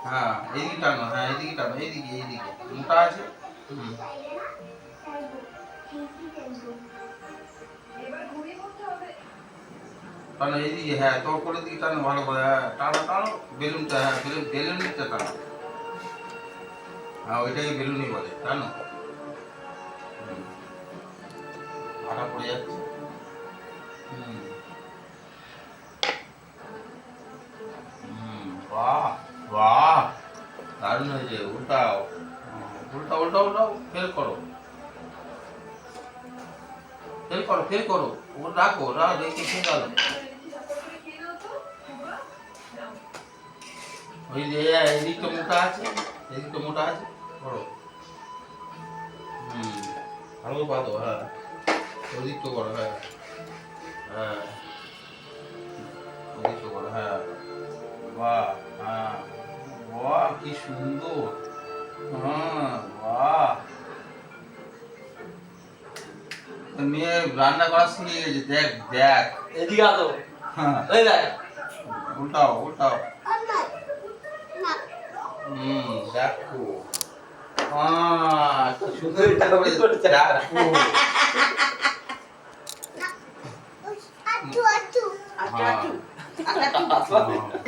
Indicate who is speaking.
Speaker 1: হ্যাঁ এইদিকে টানো, হ্যাঁ এইদিকে টানো, এইদিকে এইদিকে মোটা আছে। হুম টানো এইদিকে, হ্যাঁ তোর করে দিকে টানো ভালো করে, হ্যাঁ টানো টানো বেলুনটা, হ্যাঁ বেলুনটা টানো, হ্যাঁ ওইটাকে বেলুনই বলে, টানো। হুম, আটা পড়ে যাচ্ছে। হুম হুম, বাহ বাহ, দারুণ হয়েছে। উল্টাও, উল্টাও উল্টাও উল্টাও, ফেল করো ফেল করো ফেল করো, ও রাখো রেখে খেয়ে গেল। ওই যে এদিকটা মোটা আছে, এদিকটা মোটা আছে, করো। হুম ভালো পাতো, হ্যাঁ ওদিকটা করো, হ্যাঁ হ্যাঁ ওদিকটা করো, হ্যাঁ বাহ, হ্যাঁ বাহ কি সুন্দর, হ্যাঁ বাহ। মেয়ে রান্না করা শিখে গেছে, দেখ দেখ।
Speaker 2: এদিকে আসো,
Speaker 1: হ্যাঁ
Speaker 2: এই দেখ।
Speaker 1: উল্টাও উল্টাও। দেখো কি সুন্দর করে দেখো।
Speaker 3: আচ্ছা আচ্ছা
Speaker 1: হ্যাঁ